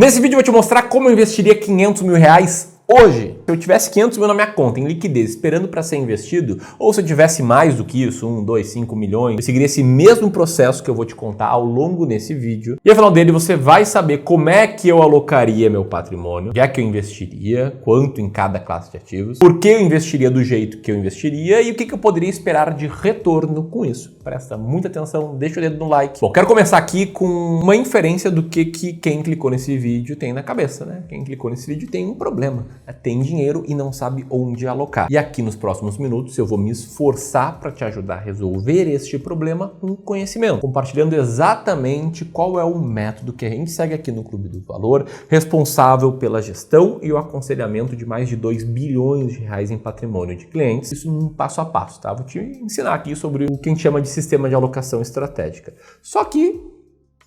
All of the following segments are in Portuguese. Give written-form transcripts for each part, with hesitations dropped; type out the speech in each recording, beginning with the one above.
Nesse vídeo eu vou te mostrar como eu investiria 500 mil reais hoje. Se eu tivesse 500 mil na minha conta em liquidez esperando para ser investido, ou se eu tivesse mais do que isso, 1, 2, 5 milhões, eu seguiria esse mesmo processo que eu vou te contar ao longo desse vídeo. E ao final dele você vai saber como é que eu alocaria meu patrimônio, onde é que eu investiria, quanto em cada classe de ativos, por que eu investiria do jeito que eu investiria e o que eu poderia esperar de retorno com isso. Presta muita atenção, deixa o dedo no like. Bom, quero começar aqui com uma inferência do que quem clicou nesse vídeo tem na cabeça, né? Quem clicou nesse vídeo tem um problema. Tem dinheiro e não sabe onde alocar. E aqui nos próximos minutos eu vou me esforçar para te ajudar a resolver este problema com conhecimento, compartilhando exatamente qual é o método que a gente segue aqui no Clube do Valor, responsável pela gestão e o aconselhamento de mais de 2 bilhões de reais em patrimônio de clientes. Isso num passo a passo, tá? Vou te ensinar aqui sobre o que a gente chama de sistema de alocação estratégica. Só que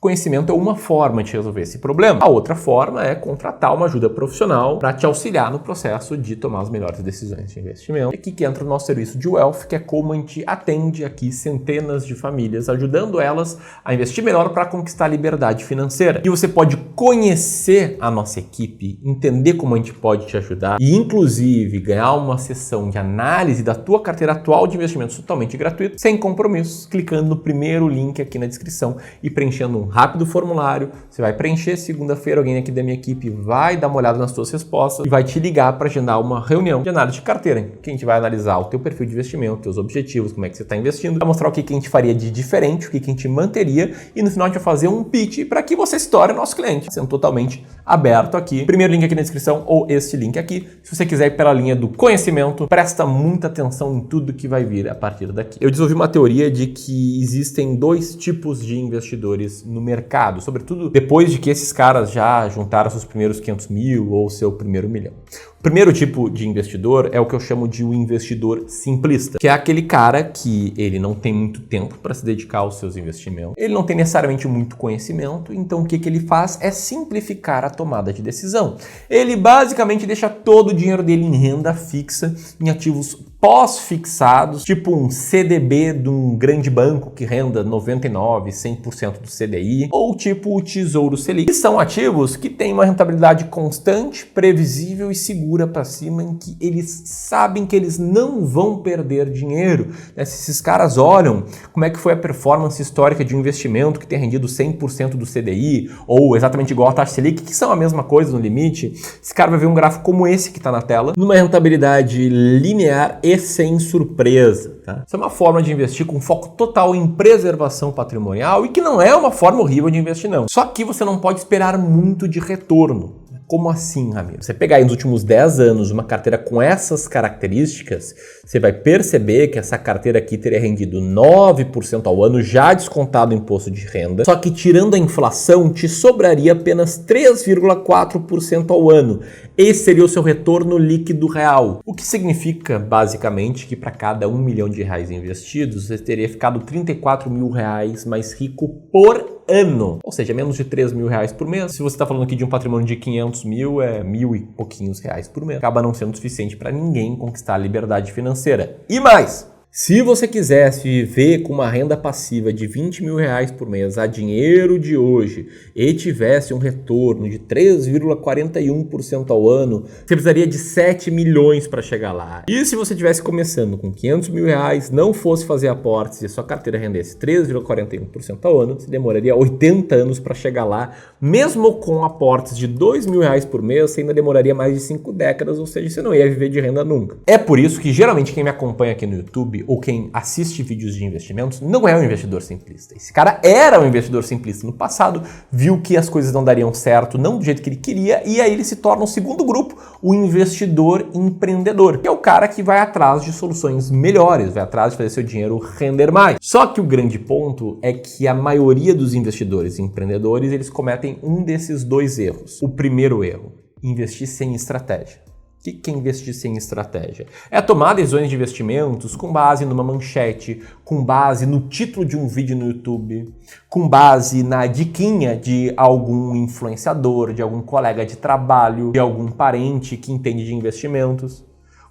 conhecimento é uma forma de resolver esse problema. A outra forma é contratar uma ajuda profissional para te auxiliar no processo de tomar as melhores decisões de investimento. E aqui que entra o nosso serviço de Wealth, que é como a gente atende aqui centenas de famílias, ajudando elas a investir melhor para conquistar a liberdade financeira. E você pode conhecer a nossa equipe, entender como a gente pode te ajudar e, inclusive, ganhar uma sessão de análise da tua carteira atual de investimentos totalmente gratuito, sem compromissos, clicando no primeiro link aqui na descrição e preenchendo um rápido formulário. Você vai preencher, segunda-feira alguém aqui da minha equipe vai dar uma olhada nas suas respostas e vai te ligar para agendar uma reunião de análise de carteira, que a gente vai analisar o teu perfil de investimento, teus objetivos, como é que você está investindo, vai mostrar o que a gente faria de diferente, o que a gente manteria e no final a gente vai fazer um pitch para que você se torne nosso cliente, sendo totalmente aberto aqui. Primeiro link aqui na descrição ou este link aqui. Se você quiser ir pela linha do conhecimento, presta muita atenção em tudo que vai vir a partir daqui. Eu desenvolvi uma teoria de que existem dois tipos de investidores no mercado, sobretudo depois de que esses caras já juntaram seus primeiros 500 mil ou seu primeiro milhão. O primeiro tipo de investidor é o que eu chamo de um investidor simplista, que é aquele cara que ele não tem muito tempo para se dedicar aos seus investimentos, ele não tem necessariamente muito conhecimento, então o que ele faz é simplificar a tomada de decisão. Ele basicamente deixa todo o dinheiro dele em renda fixa, em ativos pós-fixados, tipo um CDB de um grande banco que renda 99%, 100% do CDI, ou tipo o Tesouro Selic, que são ativos que têm uma rentabilidade constante, previsível e segura para cima, em que eles sabem que eles não vão perder dinheiro. Se esses caras olham como é que foi a performance histórica de um investimento que tem rendido 100% do CDI, ou exatamente igual a taxa Selic, que são a mesma coisa no limite, esse cara vai ver um gráfico como esse que está na tela, numa rentabilidade linear e sem surpresa, tá? Isso é uma forma de investir com foco total em preservação patrimonial e que não é uma forma horrível de investir, não. Só que você não pode esperar muito de retorno. Como assim, Ramiro? Você pegar aí nos últimos 10 anos uma carteira com essas características, você vai perceber que essa carteira aqui teria rendido 9% ao ano, já descontado o imposto de renda, só que tirando a inflação, te sobraria apenas 3,4% ao ano. Esse seria o seu retorno líquido real. O que significa, basicamente, que para cada 1 milhão de reais investidos, você teria ficado 34 mil reais mais rico por ano, ou seja, menos de 3 mil reais por mês. Se você está falando aqui de um patrimônio de 500 mil, é 1.000 e pouquinhos reais por mês. Acaba não sendo suficiente para ninguém conquistar a liberdade financeira. E mais, se você quisesse viver com uma renda passiva de 20 mil reais por mês a dinheiro de hoje e tivesse um retorno de 3,41% ao ano, você precisaria de 7 milhões para chegar lá. E se você estivesse começando com 500 mil reais, não fosse fazer aportes e a sua carteira rendesse 3,41% ao ano, você demoraria 80 anos para chegar lá. Mesmo com aportes de 2 mil reais por mês, você ainda demoraria mais de 5 décadas, ou seja, você não ia viver de renda nunca. É por isso que geralmente quem me acompanha aqui no YouTube ou quem assiste vídeos de investimentos não é um investidor simplista. Esse cara era um investidor simplista no passado, viu que as coisas não dariam certo, não do jeito que ele queria, e aí ele se torna o segundo grupo, o investidor empreendedor, que é o cara que vai atrás de soluções melhores, vai atrás de fazer seu dinheiro render mais. Só que o grande ponto é que a maioria dos investidores empreendedores, eles cometem um desses dois erros. O primeiro erro, investir sem estratégia. O que é investir sem estratégia? É tomar decisões de investimentos com base numa manchete, com base no título de um vídeo no YouTube, com base na diquinha de algum influenciador, de algum colega de trabalho, de algum parente que entende de investimentos,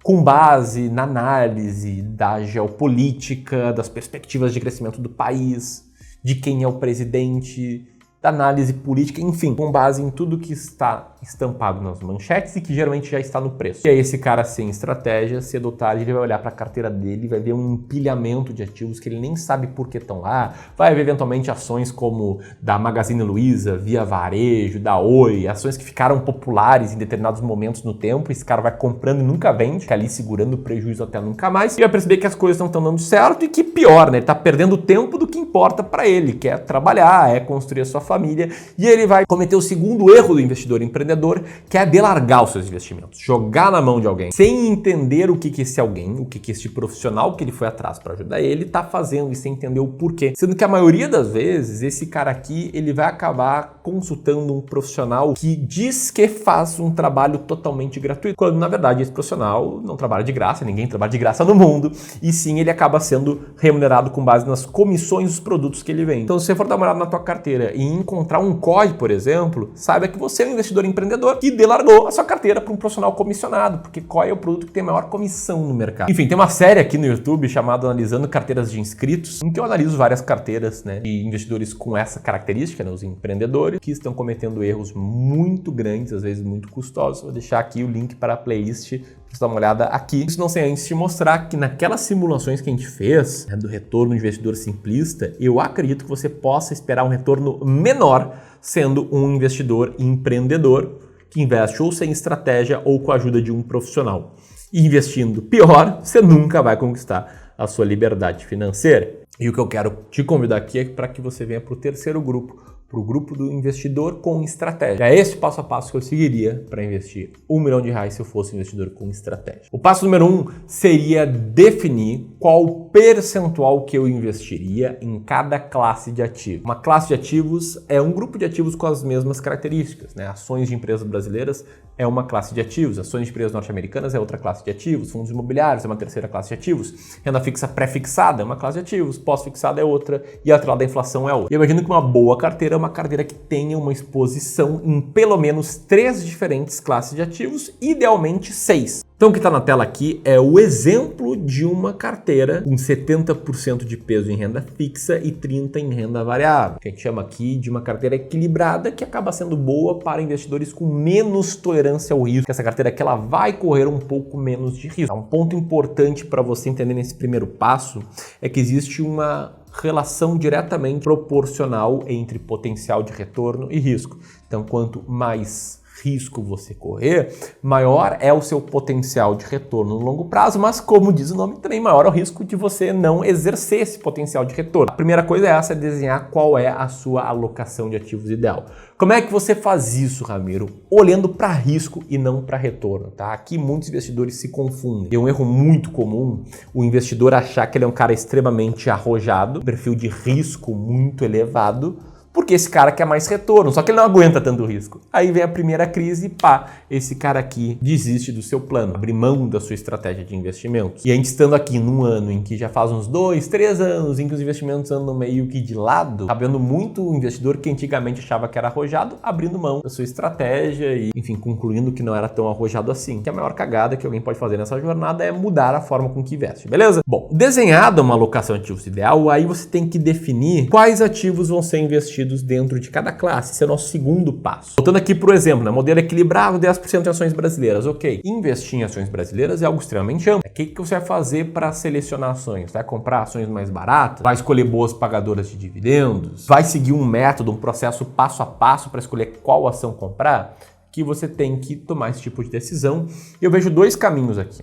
com base na análise da geopolítica, das perspectivas de crescimento do país, de quem é o presidente, da análise política, enfim, com base em tudo que está estampado nas manchetes e que geralmente já está no preço. E aí esse cara sem estratégia, cedo ou tarde, ele vai olhar para a carteira dele, vai ver um empilhamento de ativos que ele nem sabe por que estão lá, vai ver eventualmente ações como da Magazine Luiza, Via Varejo, da Oi, ações que ficaram populares em determinados momentos no tempo, esse cara vai comprando e nunca vende, fica ali segurando o prejuízo até nunca mais, e vai perceber que as coisas não estão dando certo e que pior, né? Ele tá perdendo tempo do que importa para ele, que é trabalhar, é construir a sua família, e ele vai cometer o segundo erro do investidor empreendedor, que é delargar os seus investimentos, jogar na mão de alguém, sem entender o que esse alguém, o que esse profissional que ele foi atrás para ajudar ele tá fazendo e sem entender o porquê. Sendo que a maioria das vezes, esse cara aqui, ele vai acabar consultando um profissional que diz que faz um trabalho totalmente gratuito, quando na verdade esse profissional não trabalha de graça, ninguém trabalha de graça no mundo, e sim ele acaba sendo remunerado com base nas comissões dos produtos que ele vende. Então, se você for dar uma olhada na tua carteira e encontrar um COI, por exemplo, saiba que você é um investidor empreendedor que delargou a sua carteira para um profissional comissionado, porque COI é o produto que tem a maior comissão no mercado. Enfim, tem uma série aqui no YouTube chamada Analisando Carteiras de Inscritos, em que eu analiso várias carteiras, né, de investidores com essa característica, né, os empreendedores, que estão cometendo erros muito grandes, às vezes muito custosos. Vou deixar aqui o link para a playlist para você dar uma olhada aqui. Isso não sem antes te mostrar que naquelas simulações que a gente fez, né, do retorno do investidor simplista, eu acredito que você possa esperar um retorno menor sendo um investidor empreendedor que investe ou sem estratégia ou com a ajuda de um profissional. E investindo pior, você nunca vai conquistar a sua liberdade financeira. E o que eu quero te convidar aqui é para que você venha para o terceiro grupo, para o grupo do investidor com estratégia. É esse passo a passo que eu seguiria para investir R$1 milhão se eu fosse investidor com estratégia. O passo número 1 seria definir qual percentual que eu investiria em cada classe de ativo. Uma classe de ativos é um grupo de ativos com as mesmas características, né? Ações de empresas brasileiras é uma classe de ativos, ações de empresas norte-americanas é outra classe de ativos, fundos imobiliários é uma terceira classe de ativos, renda fixa pré-fixada é uma classe de ativos, pós-fixada é outra e atrelada à inflação é outra. E eu imagino que uma boa carteira é uma carteira que tenha uma exposição em pelo menos 3 diferentes classes de ativos, idealmente 6. Então o que está na tela aqui é o exemplo de uma carteira com 70% de peso em renda fixa e 30% em renda variável. Que a gente chama aqui de uma carteira equilibrada que acaba sendo boa para investidores com menos tolerância ao risco. Essa carteira aqui ela vai correr um pouco menos de risco. Um ponto importante para você entender nesse primeiro passo é que existe uma relação diretamente proporcional entre potencial de retorno e risco. Então quanto mais risco você correr, maior é o seu potencial de retorno no longo prazo, mas como diz o nome, também maior é o risco de você não exercer esse potencial de retorno. A primeira coisa é essa, é desenhar qual é a sua alocação de ativos ideal. Como é que você faz isso, Ramiro? Olhando para risco e não para retorno, tá? Aqui muitos investidores se confundem. É um erro muito comum o investidor achar que ele é um cara extremamente arrojado, perfil de risco muito elevado, porque esse cara quer mais retorno, só que ele não aguenta tanto risco. Aí vem a primeira crise e pá, esse cara aqui desiste do seu plano, abre mão da sua estratégia de investimentos. E a gente estando aqui num ano em que já faz uns 2, 3 anos em que os investimentos andam meio que de lado, tá vendo muito investidor que antigamente achava que era arrojado, abrindo mão da sua estratégia e, enfim, concluindo que não era tão arrojado assim. Que a maior cagada que alguém pode fazer nessa jornada é mudar a forma com que investe, beleza? Bom, desenhada uma alocação de ativos ideal, aí você tem que definir quais ativos vão ser investidos dentro de cada classe. Esse é o nosso segundo passo. Voltando aqui para o exemplo, né? Modelo equilibrado, 10% em ações brasileiras. Ok, investir em ações brasileiras é algo extremamente amplo. O que você vai fazer para selecionar ações? Vai comprar ações mais baratas? Vai escolher boas pagadoras de dividendos? Vai seguir um método, um processo passo a passo para escolher qual ação comprar? Que você tem que tomar esse tipo de decisão. Eu vejo 2 caminhos aqui.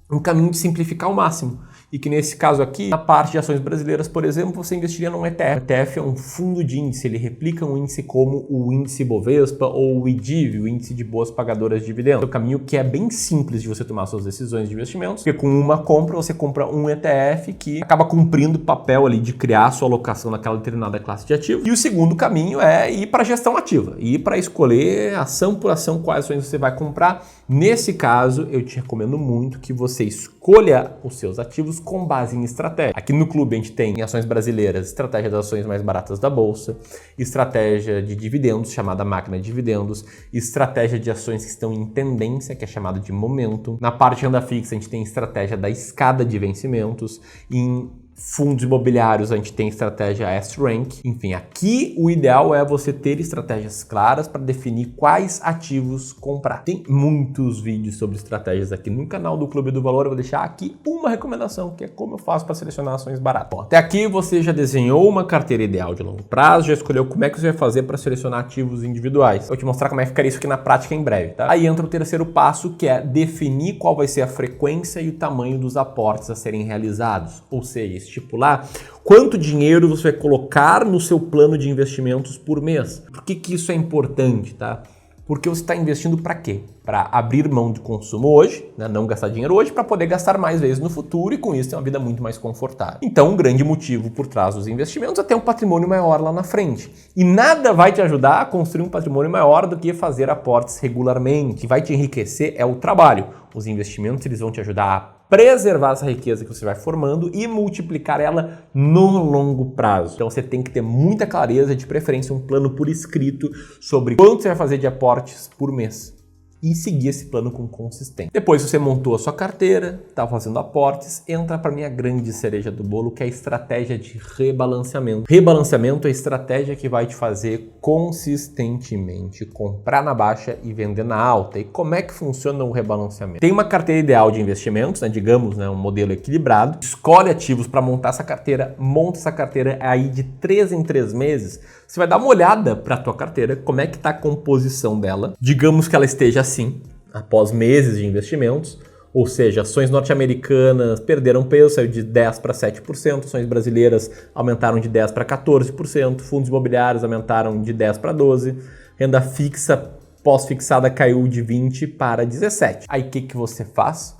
Um caminho de simplificar ao máximo. E que nesse caso aqui, na parte de ações brasileiras, por exemplo, você investiria num ETF. O ETF é um fundo de índice, ele replica um índice como o índice Bovespa ou o IDIV, o índice de boas pagadoras de dividendos. É um caminho que é bem simples de você tomar suas decisões de investimentos, porque com uma compra, você compra um ETF que acaba cumprindo o papel ali de criar a sua alocação naquela determinada classe de ativo. E o segundo caminho é ir para a gestão ativa, ir para escolher ação por ação quais ações você vai comprar. Nesse caso, eu te recomendo muito que você escolha os seus ativos com base em estratégia. Aqui no clube a gente tem em ações brasileiras, estratégia das ações mais baratas da bolsa, estratégia de dividendos, chamada máquina de dividendos, estratégia de ações que estão em tendência, que é chamada de momentum. Na parte de renda fixa a gente tem estratégia da escada de vencimentos. Em fundos imobiliários, a gente tem estratégia S-Rank. Enfim, aqui o ideal é você ter estratégias claras para definir quais ativos comprar. Tem muitos vídeos sobre estratégias aqui no canal do Clube do Valor. Eu vou deixar aqui uma recomendação, que é como eu faço para selecionar ações baratas. Bom, até aqui você já desenhou uma carteira ideal de longo prazo, já escolheu como é que você vai fazer para selecionar ativos individuais. Eu vou te mostrar como é que ficaria isso aqui na prática em breve, tá? Aí entra o terceiro passo, que é definir qual vai ser a frequência e o tamanho dos aportes a serem realizados. Ou seja, estipular quanto dinheiro você vai colocar no seu plano de investimentos por mês. Por que isso é importante, tá? Porque você está investindo para quê? Para abrir mão de consumo hoje, né? Não gastar dinheiro hoje, para poder gastar mais vezes no futuro e com isso ter uma vida muito mais confortável. Então, um grande motivo por trás dos investimentos é ter um patrimônio maior lá na frente. E nada vai te ajudar a construir um patrimônio maior do que fazer aportes regularmente. O que vai te enriquecer é o trabalho. Os investimentos eles vão te ajudar a preservar essa riqueza que você vai formando e multiplicar ela no longo prazo. Então você tem que ter muita clareza, de preferência um plano por escrito sobre quanto você vai fazer de aportes por mês e seguir esse plano com consistência. Depois você montou a sua carteira, está fazendo aportes, entra para a minha grande cereja do bolo, que é a estratégia de rebalanceamento. Rebalanceamento é a estratégia que vai te fazer consistentemente comprar na baixa e vender na alta. E como é que funciona o rebalanceamento? Tem uma carteira ideal de investimentos, né, digamos, né, um modelo equilibrado, escolhe ativos para montar essa carteira, monta essa carteira aí de 3 em 3 meses, você vai dar uma olhada para a tua carteira, como é que está a composição dela. Digamos que ela esteja assim, após meses de investimentos, ou seja, ações norte-americanas perderam peso, saiu de 10% para 7%, ações brasileiras aumentaram de 10% para 14%, fundos imobiliários aumentaram de 10% para 12%, renda fixa pós-fixada caiu de 20% para 17%. Aí o que você faz?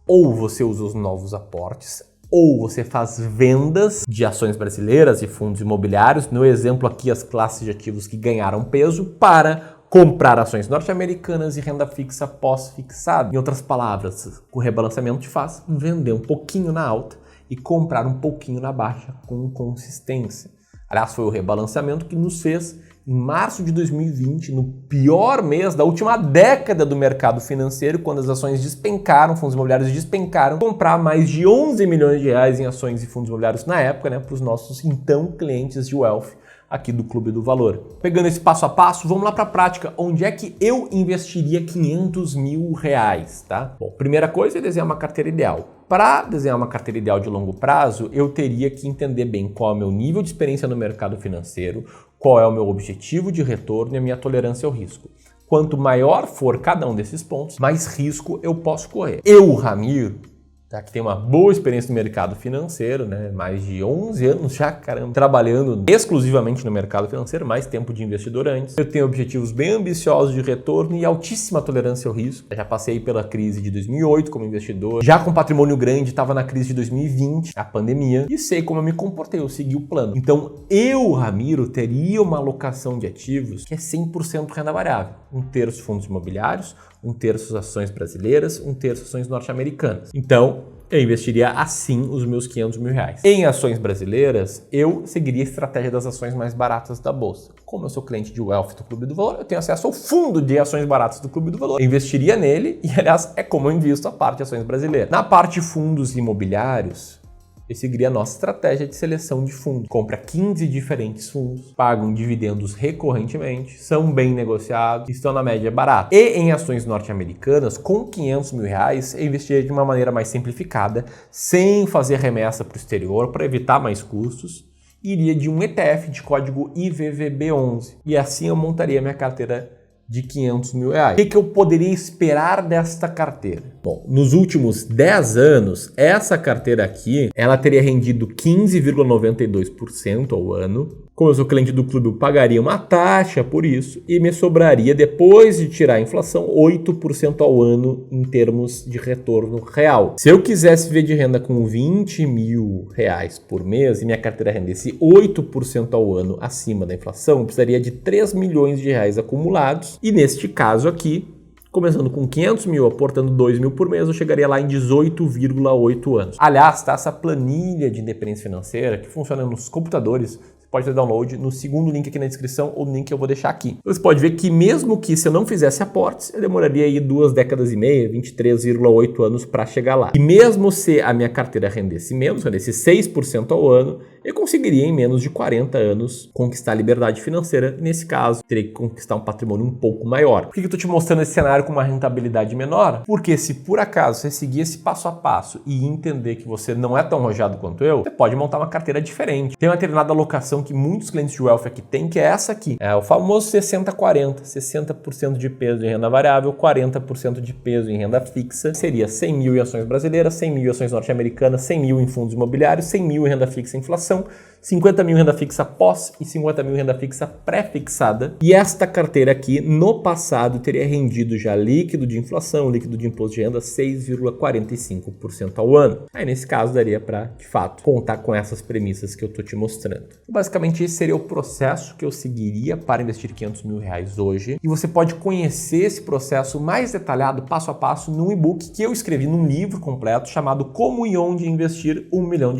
Ou você usa os novos aportes, ou você faz vendas de ações brasileiras e fundos imobiliários, no exemplo aqui as classes de ativos que ganharam peso, para comprar ações norte-americanas e renda fixa pós-fixada. Em outras palavras, o rebalanceamento te faz vender um pouquinho na alta e comprar um pouquinho na baixa com consistência. Aliás, foi o rebalanceamento que nos fez, em março de 2020, no pior mês da última década do mercado financeiro, quando as ações despencaram, fundos imobiliários despencaram, comprar mais de 11 milhões de reais em ações e fundos imobiliários na época, né, para os nossos então clientes de wealth aqui do Clube do Valor. Pegando esse passo a passo, vamos lá para a prática. Onde é que eu investiria 500 mil reais, tá? Bom, primeira coisa é desenhar uma carteira ideal. Para desenhar uma carteira ideal de longo prazo, eu teria que entender bem qual é o meu nível de experiência no mercado financeiro, qual é o meu objetivo de retorno e a minha tolerância ao risco. Quanto maior for cada um desses pontos, mais risco eu posso correr. Eu, Ramiro, tá, que tem uma boa experiência no mercado financeiro, né? Mais de 11 anos já, caramba, trabalhando exclusivamente no mercado financeiro, mais tempo de investidor antes. Eu tenho objetivos bem ambiciosos de retorno e altíssima tolerância ao risco. Eu já passei pela crise de 2008 como investidor, já com patrimônio grande, estava na crise de 2020, a pandemia, e sei como eu me comportei, eu segui o plano. Então, eu, Ramiro, teria uma alocação de ativos que é 100% renda variável. 1/3 fundos imobiliários, 1/3 ações brasileiras, 1/3 ações norte-americanas. Então, eu investiria assim os meus 500 mil reais. Em ações brasileiras, eu seguiria a estratégia das ações mais baratas da bolsa. Como eu sou cliente de wealth do Clube do Valor, eu tenho acesso ao fundo de ações baratas do Clube do Valor. Eu investiria nele e, aliás, é como eu invisto a parte de ações brasileiras. Na parte de fundos imobiliários, eu seguiria a nossa estratégia de seleção de fundos. Compra 15 diferentes fundos, pagam dividendos recorrentemente, são bem negociados, estão na média barata. E em ações norte-americanas, com 500 mil reais, eu investiria de uma maneira mais simplificada, sem fazer remessa para o exterior, para evitar mais custos. Iria de um ETF de código IVVB11. E assim eu montaria minha carteira de 500 mil reais. O que eu poderia esperar desta carteira? Bom, nos últimos 10 anos, essa carteira aqui, ela teria rendido 15,92% ao ano. Como eu sou cliente do clube, eu pagaria uma taxa por isso e me sobraria, depois de tirar a inflação, 8% ao ano em termos de retorno real. Se eu quisesse viver de renda com 20 mil reais por mês e minha carteira rendesse 8% ao ano acima da inflação, eu precisaria de 3 milhões de reais acumulados. E neste caso aqui, começando com 500 mil, aportando 2 mil por mês, eu chegaria lá em 18,8 anos. Aliás, tá, essa planilha de independência financeira que funciona nos computadores, pode fazer download no segundo link aqui na descrição ou no link que eu vou deixar aqui. Você pode ver que mesmo que se eu não fizesse aportes, eu demoraria aí 2 décadas e meia, 23,8 anos para chegar lá. E mesmo se a minha carteira rendesse menos, rendesse 6% ao ano, eu conseguiria em menos de 40 anos conquistar a liberdade financeira. Nesse caso, teria que conquistar um patrimônio um pouco maior. Por que eu estou te mostrando esse cenário com uma rentabilidade menor? Porque se por acaso você seguir esse passo a passo e entender que você não é tão arrojado quanto eu, você pode montar uma carteira diferente. Tem uma determinada alocação que muitos clientes de wealth aqui têm, que é essa aqui. É o famoso 60-40. 60% de peso em renda variável, 40% de peso em renda fixa. Seria 100 mil em ações brasileiras, 100 mil em ações norte-americanas, 100 mil em fundos imobiliários, 100 mil em renda fixa e inflação, 50 mil em renda fixa pós e 50 mil em renda fixa pré-fixada. E esta carteira aqui, no passado, teria rendido já líquido de inflação, líquido de imposto de renda 6,45% ao ano. Aí nesse caso daria para, de fato, contar com essas premissas que eu estou te mostrando. Basicamente esse seria o processo que eu seguiria para investir 500 mil reais hoje. E você pode conhecer esse processo mais detalhado, passo a passo, num e-book que eu escrevi num livro completo chamado Como e Onde Investir R$1 Milhão.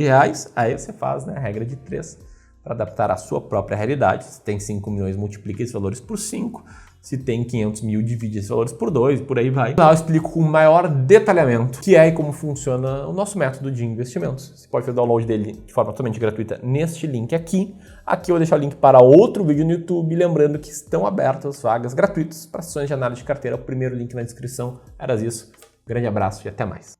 Aí você faz, né, a regra de 3 para adaptar à sua própria realidade. Se tem 5 milhões, multiplica esses valores por 5. Se tem 500 mil, divide esses valores por 2, por aí vai. Lá eu explico com maior detalhamento que é e como funciona o nosso método de investimentos. Você pode fazer download dele de forma totalmente gratuita neste link aqui. Aqui eu vou deixar o link para outro vídeo no YouTube, lembrando que estão abertas vagas gratuitas para sessões de análise de carteira. O primeiro link na descrição era isso. Grande abraço e até mais.